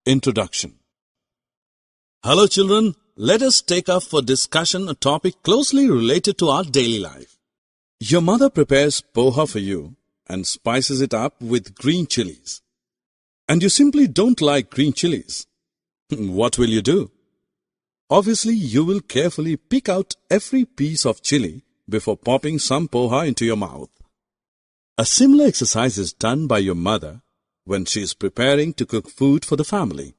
Introduction. Hello children, let us take up for discussion a topic closely related to our daily life. Your mother prepares poha for you and spices it up with green chilies. And you simply don't like green chilies. What will you do? Obviously, you will carefully pick out every piece of chili before popping some poha into your mouth. A similar exercise is done by your mother when she is preparing to cook food for the family.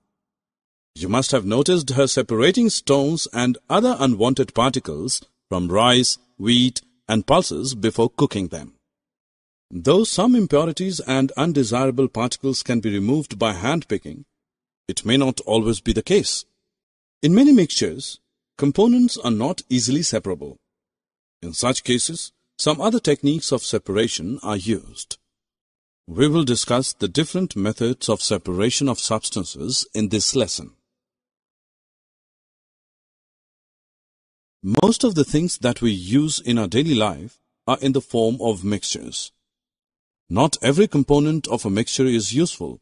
You must have noticed her separating stones and other unwanted particles from rice, wheat, and pulses before cooking them. Though some impurities and undesirable particles can be removed by hand picking, it may not always be the case. In many mixtures, components are not easily separable. In such cases, some other techniques of separation are used. We will discuss the different methods of separation of substances in this lesson. Most of the things that we use in our daily life are in the form of mixtures. Not every component of a mixture is useful.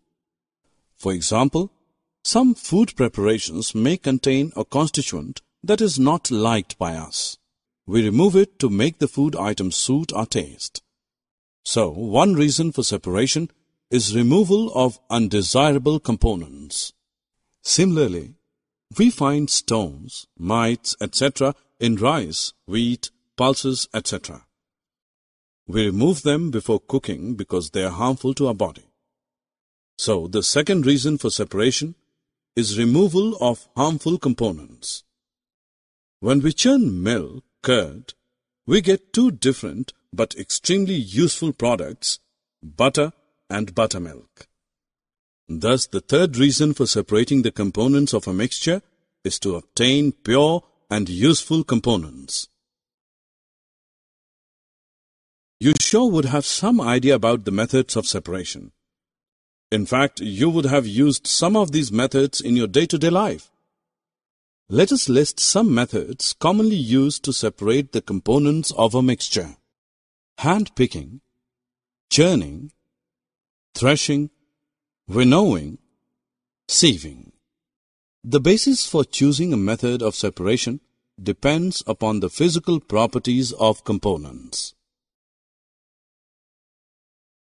For example, some food preparations may contain a constituent that is not liked by us. We remove it to make the food item suit our taste. So, one reason for separation is removal of undesirable components. Similarly, we find stones, mites, etc. in rice, wheat, pulses, etc. We remove them before cooking because they are harmful to our body. So, the second reason for separation is removal of harmful components. When we churn milk, curd, we get two different but extremely useful products, butter and buttermilk. Thus, the third reason for separating the components of a mixture is to obtain pure and useful components. You sure would have some idea about the methods of separation. In fact, you would have used some of these methods in your day-to-day life. Let us list some methods commonly used to separate the components of a mixture. Hand picking, churning, threshing, winnowing, sieving. The basis for choosing a method of separation depends upon the physical properties of components.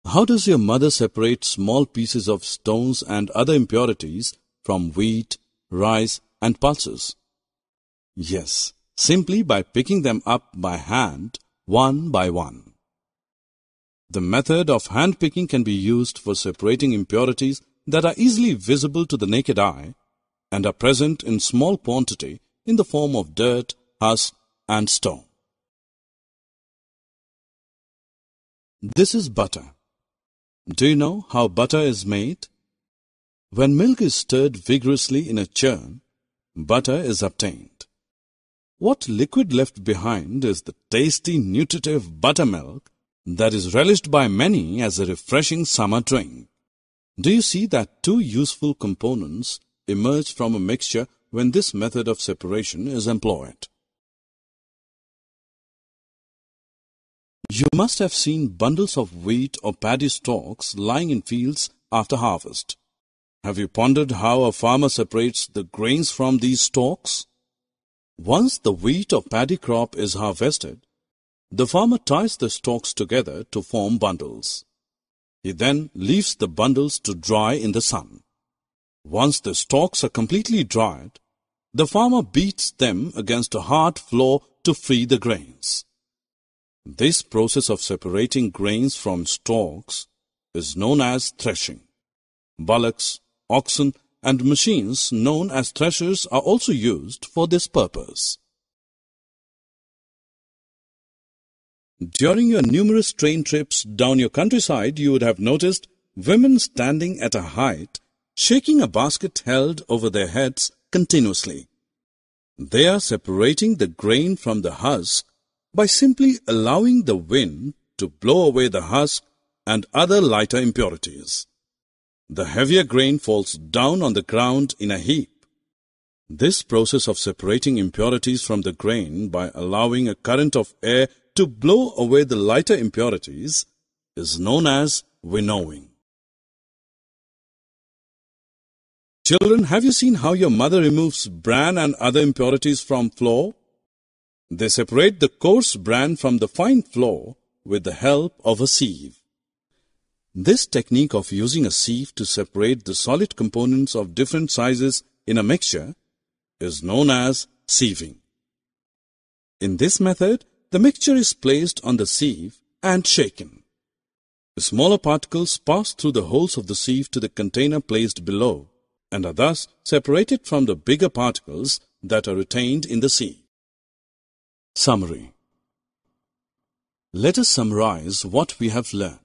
How does your mother separate small pieces of stones and other impurities from wheat, rice, and pulses? Yes, simply by picking them up by hand, one by one. The method of hand picking can be used for separating impurities that are easily visible to the naked eye and are present in small quantity in the form of dirt, husk, and stone. This is butter. Do you know how butter is made? When milk is stirred vigorously in a churn, butter is obtained. What liquid left behind is the tasty, nutritive buttermilk that is relished by many as a refreshing summer drink. Do you see that two useful components emerge from a mixture when this method of separation is employed? You must have seen bundles of wheat or paddy stalks lying in fields after harvest. Have you pondered how a farmer separates the grains from these stalks? Once the wheat or paddy crop is harvested, the farmer ties the stalks together to form bundles. He then leaves the bundles to dry in the sun. Once the stalks are completely dried, the farmer beats them against a hard floor to free the grains. This process of separating grains from stalks is known as threshing. Bullocks, oxen, and machines known as threshers are also used for this purpose. During your numerous train trips down your countryside, you would have noticed women standing at a height, shaking a basket held over their heads continuously. They are separating the grain from the husk by simply allowing the wind to blow away the husk and other lighter impurities. The heavier grain falls down on the ground in a heap. This process of separating impurities from the grain by allowing a current of air to blow away the lighter impurities is known as winnowing. Children, have you seen how your mother removes bran and other impurities from flour? They separate the coarse bran from the fine flour with the help of a sieve. This technique of using a sieve to separate the solid components of different sizes in a mixture is known as sieving. In this method, the mixture is placed on the sieve and shaken. The smaller particles pass through the holes of the sieve to the container placed below and are thus separated from the bigger particles that are retained in the sieve. Summary. Let us summarize what we have learned.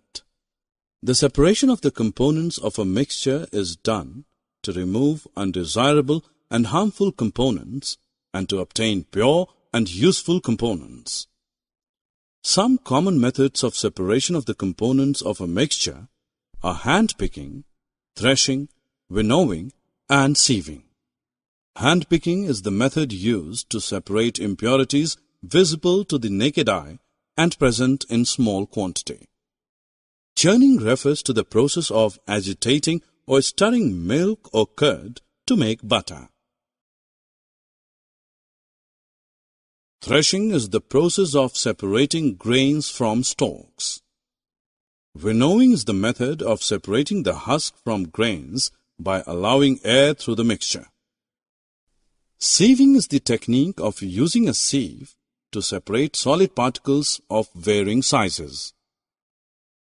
The separation of the components of a mixture is done to remove undesirable and harmful components and to obtain pure and useful components. Some common methods of separation of the components of a mixture are hand-picking, threshing, winnowing, and sieving. Hand-picking is the method used to separate impurities visible to the naked eye and present in small quantity. Churning refers to the process of agitating or stirring milk or curd to make butter. Threshing is the process of separating grains from stalks. Winnowing is the method of separating the husk from grains by allowing air through the mixture. Sieving is the technique of using a sieve to separate solid particles of varying sizes.